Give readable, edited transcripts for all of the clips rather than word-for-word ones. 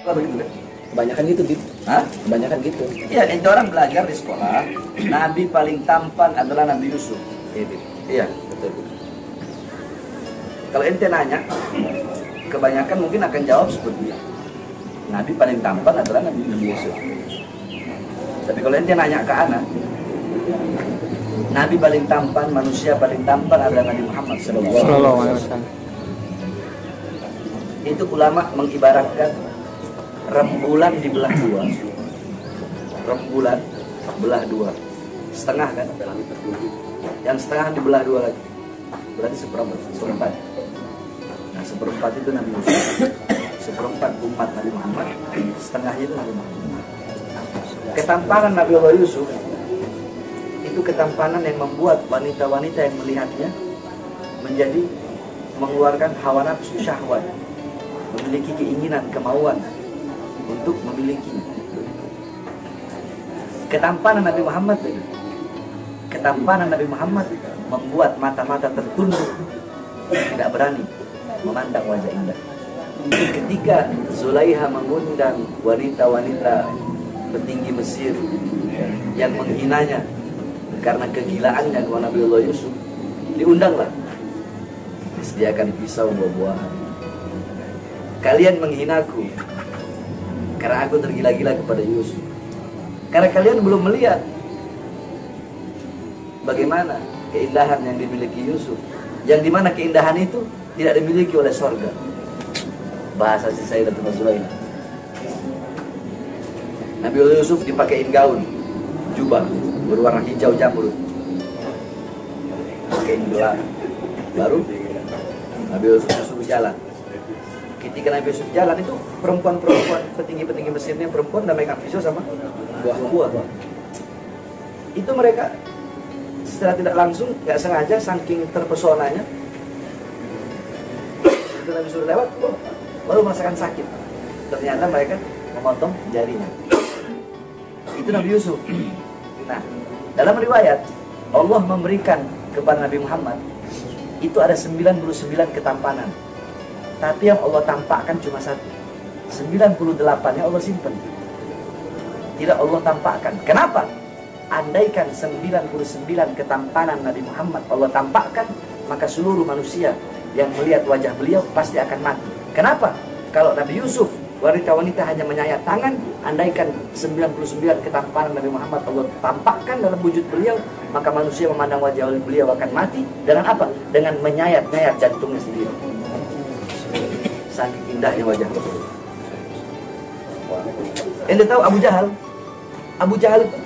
Begitu kan? Kebanyakan gitu, Bib. Hah? Kebanyakan gitu. Iya, ente orang belajar di sekolah, Nabi paling tampan adalah Nabi Yusuf. Iya, Bib. Iya, betul. Kalau ente nanya, kebanyakan mungkin akan jawab seperti itu. Nabi paling tampan adalah Nabi Yusuf. Tapi kalau ente nanya ke anak, Nabi paling tampan, manusia paling tampan adalah Nabi Muhammad SAW. Itu ulama mengibaratkan rembulan dibelah dua. Rembulan belah dua. Setengah kan? Yang setengah dibelah dua lagi. Berarti seperempat. Nah, seperempat itu Nabi Musa. Seperempat umat Nabi Muhammad. Setengahnya itu Nabi Muhammad. Ketampanan Nabi Allah Yusuf itu ketampanan yang membuat wanita-wanita yang melihatnya menjadi mengeluarkan hawa nafsu syahwat, memiliki keinginan, kemauan untuk memilikinya. Ketampanan Nabi Muhammad itu, ketampanan Nabi Muhammad membuat mata-mata tertunduk, tidak berani memandang wajah indah. Ketika Zulaiha mengundang wanita-wanita petinggi Mesir yang menghinanya karena kegilaannya kepada Nabi Allah Yusuf, diundanglah, disediakan pisau buah-buahan. Kalian menghinaku karena aku tergila-gila kepada Yusuf, karena kalian belum melihat bagaimana keindahan yang dimiliki Yusuf, yang dimana keindahan itu tidak dimiliki oleh sorga. Bahasa si Sayyidatuna Zulaiha. Nabi Yusuf dipakein gaun, jubah berwarna hijau jamrud, pakein gelar, baru Nabi Yusuf suruh jalan. Ketika Nabi Yusuf jalan itu perempuan-perempuan petinggi-petinggi Mesirnya perempuan udah megang pisau sama buah-buah. Itu mereka secara tidak langsung, nggak sengaja, saking terpesonanya, itu Nabi suruh lewat, baru merasakan sakit. Ternyata mereka memotong jarinya. Itu Nabi Yusuf. Nah, dalam riwayat Allah memberikan kepada Nabi Muhammad itu ada 99 ketampanan. Tapi yang Allah tampakkan cuma satu. 98-nya Allah simpan. Tidak Allah tampakkan. Kenapa? Andaikan 99 ketampanan Nabi Muhammad Allah tampakkan, maka seluruh manusia yang melihat wajah beliau pasti akan mati. Kenapa? Kalau Nabi Yusuf, wanita-wanita hanya menyayat tangan, andaikan 99 ketampanan Nabi Muhammad Allah tampakkan dalam wujud beliau, maka manusia memandang wajah beliau akan mati. Dengan apa? Dengan menyayat-nyayat jantungnya sendiri. Saking indahnya wajah beliau. Anda tahu Abu Jahal? Abu Jahal itu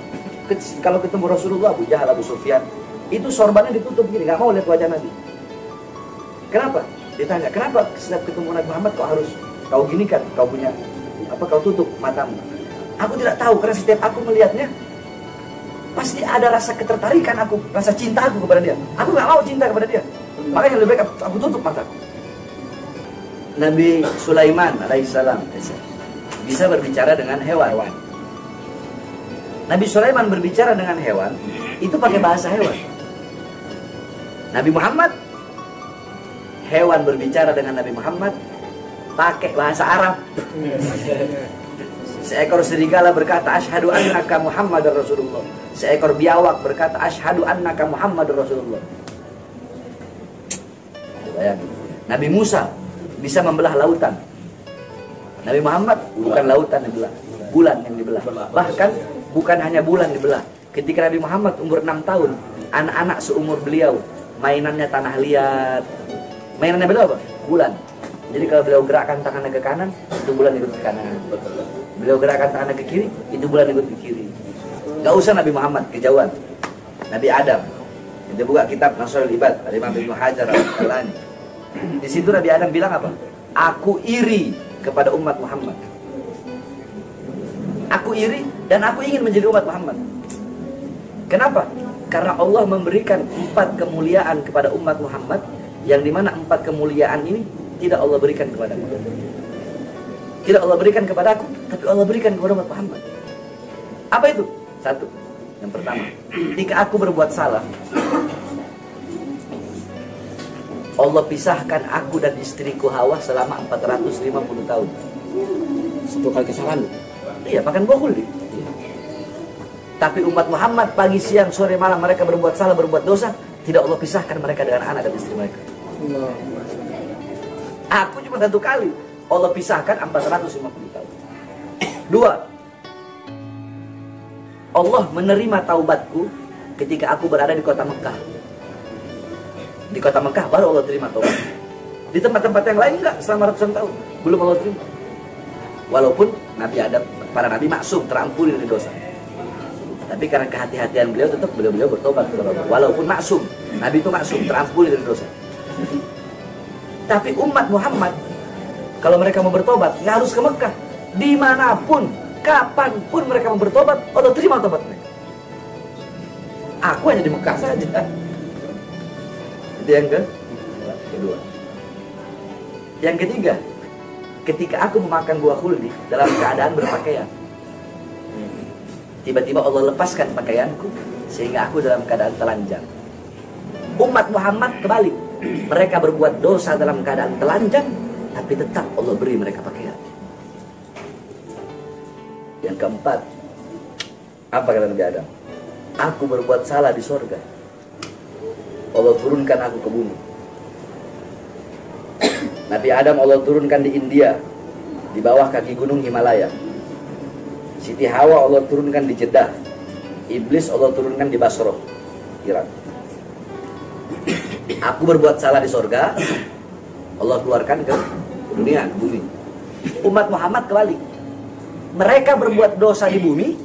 kalau ketemu Rasulullah, Abu Jahal, Abu Sufyan, itu sorbannya ditutup gini, nggak mau lihat wajah Nabi. Kenapa? Ditanya, kenapa setiap ketemu Nabi Muhammad kau harus kau gini kan, kau punya apa, kau tutup matamu? Aku tidak tahu, karena setiap aku melihatnya pasti ada rasa ketertarikan aku, rasa cinta aku kepada dia. Aku nggak mau cinta kepada dia, makanya lebih baik aku tutup mata. Nabi Sulaiman alaihissalam bisa berbicara dengan hewan. Nabi Sulaiman berbicara dengan hewan itu pakai bahasa hewan. Nabi Muhammad, hewan berbicara dengan Nabi Muhammad pakai bahasa Arab. Seekor serigala berkata asyhadu annaka Muhammadar Rasulullah. Seekor biawak berkata asyhadu annaka Muhammadar Rasulullah. Bayangin. Nabi Musa bisa membelah lautan. Nabi Muhammad bukan lautan dibelah, bulan yang dibelah. Bahkan bukan hanya bulan dibelah. Ketika Nabi Muhammad umur 6 tahun, anak-anak seumur beliau mainannya tanah liat. Mainannya beliau apa? Bulan. Jadi kalau beliau gerakkan tangannya ke kanan, itu bulan ikut ke kanan. Beliau gerakkan tangannya ke kiri, itu bulan ikut ke kiri. Gak usah Nabi Muhammad, kejauhan. Nabi Adam. Kita buka kitab Nasrul Ibad, Imam Ibnu Hajar Al-Asqalani. Di situ Nabi Adam bilang apa? Aku iri kepada umat Muhammad. Aku iri dan aku ingin menjadi umat Muhammad. Kenapa? Karena Allah memberikan 4 kemuliaan kepada umat Muhammad, yang dimana 4 kemuliaan ini tidak Allah berikan kepada aku. Tidak Allah berikan kepada aku, tapi Allah berikan kepada umat Muhammad. Apa itu? Satu, yang pertama, ketika aku berbuat salah, Allah pisahkan aku dan istriku Hawa selama 450 tahun. 10 kali kesalahan. Iya, makan buah khuldi. Tapi umat Muhammad pagi, siang, sore, malam mereka berbuat salah, berbuat dosa, tidak Allah pisahkan mereka dengan anak dan istri mereka. Aku cuma 1 kali Allah pisahkan 450 tahun. 2, Allah menerima taubatku ketika aku berada di kota Mekah. Di kota Mekah baru Allah terima taubat. Di tempat-tempat yang lain enggak, selama ratusan tahun belum Allah terima. Walaupun Nabi Adam, para nabi maksum, terampuni dari dosa. Tapi karena kehati-hatian beliau, tetap beliau bertobat kepada Allah. Walaupun maksum, Nabi itu maksum, terampuni dari dosa. Tapi umat Muhammad, kalau mereka mau bertobat, nggak harus ke Mekah. Dimanapun, kapanpun mereka mau bertobat, Allah terima tobat mereka. Aku hanya di Mekah saja. Itu yang kedua. Yang ketiga, ketika aku memakan buah khuldi dalam keadaan berpakaian, tiba-tiba Allah lepaskan pakaianku sehingga aku dalam keadaan telanjang. Umat Muhammad kebalik, mereka berbuat dosa dalam keadaan telanjang, tapi tetap Allah beri mereka pakaian. Yang keempat, apa kata Nabi Adam? Aku berbuat salah di sorga, Allah turunkan aku ke bumi. Nabi Adam Allah turunkan di India, di bawah kaki gunung Himalaya. Siti Hawa Allah turunkan di Jeddah. Iblis Allah turunkan di Basrah, Irak. Aku berbuat salah di sorga, Allah keluarkan ke dunia, ke bumi. Umat Muhammad kebalik, mereka berbuat dosa di bumi,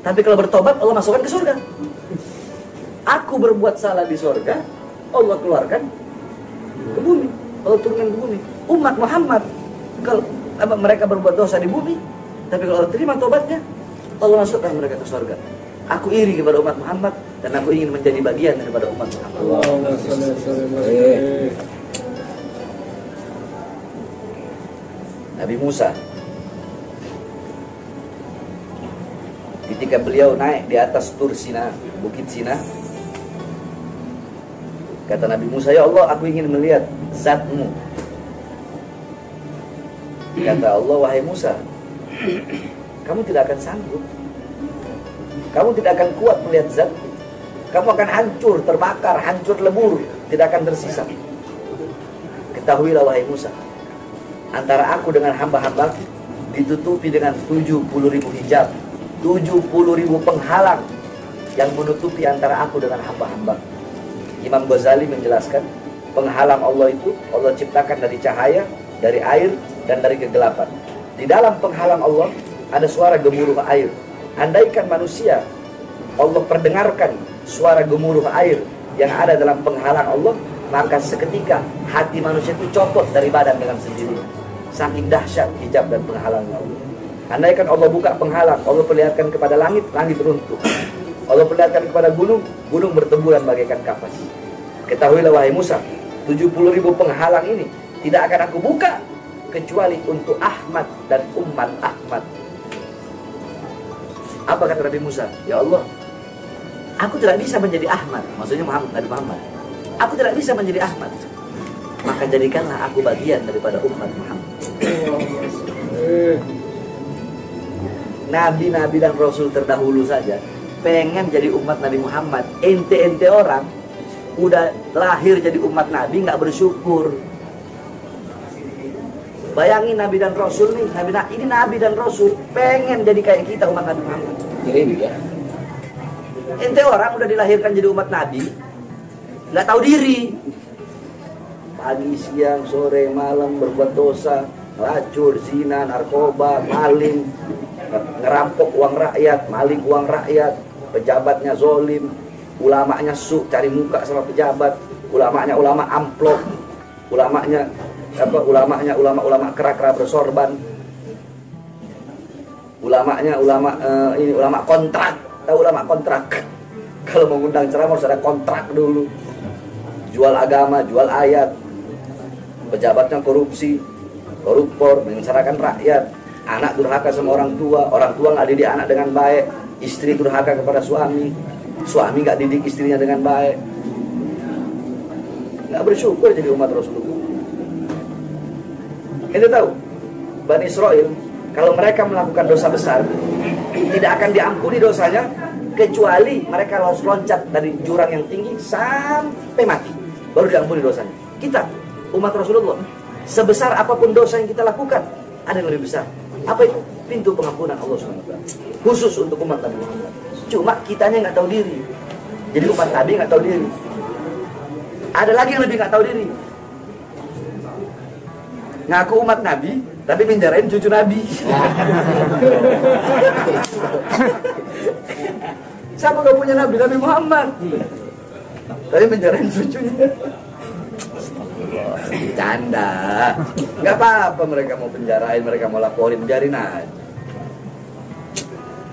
tapi kalau bertobat Allah masukkan ke surga. Aku berbuat salah di sorga, Allah keluarkan ke bumi, Allah turunkan ke bumi. Umat Muhammad, kalau mereka berbuat dosa di bumi, tapi kalau Allah terima tobatnya, Allah masukkan mereka ke surga. Aku iri kepada umat Muhammad, dan aku ingin menjadi bagian daripada umat Muhammad. Nabi Musa, ketika beliau naik di atas Tur Sina, Bukit Sina, kata Nabi Musa, ya Allah, aku ingin melihat zatmu. Kata Allah, wahai Musa, kamu tidak akan sanggup, kamu tidak akan kuat melihat zatku. Kamu akan hancur, terbakar, hancur lebur, tidak akan tersisa. Ketahuilah wahai Musa, antara aku dengan hamba-hambaku ditutupi dengan 70.000 hijab, 70.000 penghalang yang menutupi antara aku dengan hamba-hambaku. Imam Ghazali menjelaskan, penghalang Allah itu Allah ciptakan dari cahaya, dari air, dan dari kegelapan. Di dalam penghalang Allah ada suara gemuruh air. Andaikan manusia Allah perdengarkan suara gemuruh air yang ada dalam penghalang Allah, maka seketika hati manusia itu copot dari badan dengan sendirinya. Saking dahsyat hijab dan penghalang Allah. Andaikan Allah buka penghalang, Allah perlihatkan kepada langit, langit runtuh. Allah perlihatkan kepada gunung, gunung berteburan bagaikan kapas. Ketahuilah wahai Musa, 70.000 penghalang ini tidak akan aku buka kecuali untuk Ahmad dan umat Ahmad. Apa kata Nabi Musa? Ya Allah, aku tidak bisa menjadi Ahmad. Maksudnya Muhammad, Nabi Muhammad. Aku tidak bisa menjadi Ahmad. Maka jadikanlah aku bagian daripada umat Muhammad. Nabi-nabi dan Rasul terdahulu saja pengen jadi umat Nabi Muhammad. Ente-ente orang udah lahir jadi umat Nabi nggak bersyukur. Bayangin Nabi dan Rasul nih, ini Nabi dan Rasul pengen jadi kayak kita umat Nabi Muhammad. Jadi ya. Ente orang udah dilahirkan jadi umat Nabi, nggak tahu diri. Pagi, siang, sore, malam berbuat dosa, racun, zina, narkoba, maling, ngerampok uang rakyat, maling uang rakyat, pejabatnya zolim, ulamanya cari muka sama pejabat, ulamanya ulama amplop, ulamanya ulama kerak-kerak bersorban, ulama kontrak. Tahu ulama kontrak? Kalau mengundang ceramah harus ada kontrak dulu. Jual agama, jual ayat. Pejabatnya korupsi, koruptor, menyengsarakan rakyat. Anak durhaka sama orang tua nggak didik anak dengan baik. Istri durhaka kepada suami nggak didik istrinya dengan baik. Nggak bersyukur jadi umat Rasulullah. Kita tahu, Bani Israel kalau mereka melakukan dosa besar, tidak akan diampuni dosanya kecuali mereka harus loncat dari jurang yang tinggi sampai mati, baru diampuni dosanya. Kita umat Rasulullah, sebesar apapun dosa yang kita lakukan, ada yang lebih besar. Apa itu? Pintu pengampunan Allah SWT khusus untuk umat Nabi Muhammad. Cuma kitanya nggak tahu diri. Jadi umat Nabi nggak tahu diri. Ada lagi yang lebih nggak tahu diri, ngaku umat Nabi tapi menjarain cucu Nabi. Siapa gak punya Nabi? Nabi Muhammad, tapi menjarain cucunya. Canda. Nggak apa-apa mereka mau penjarain, mereka mau laporin, biarin aja.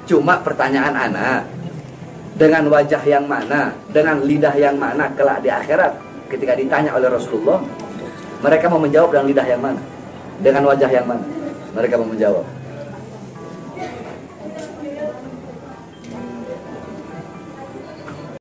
Cuma pertanyaan anak, dengan wajah yang mana, dengan lidah yang mana kelak di akhirat ketika ditanya oleh Rasulullah, mereka mau menjawab dengan lidah yang mana, dengan wajah yang mana mereka mau menjawab.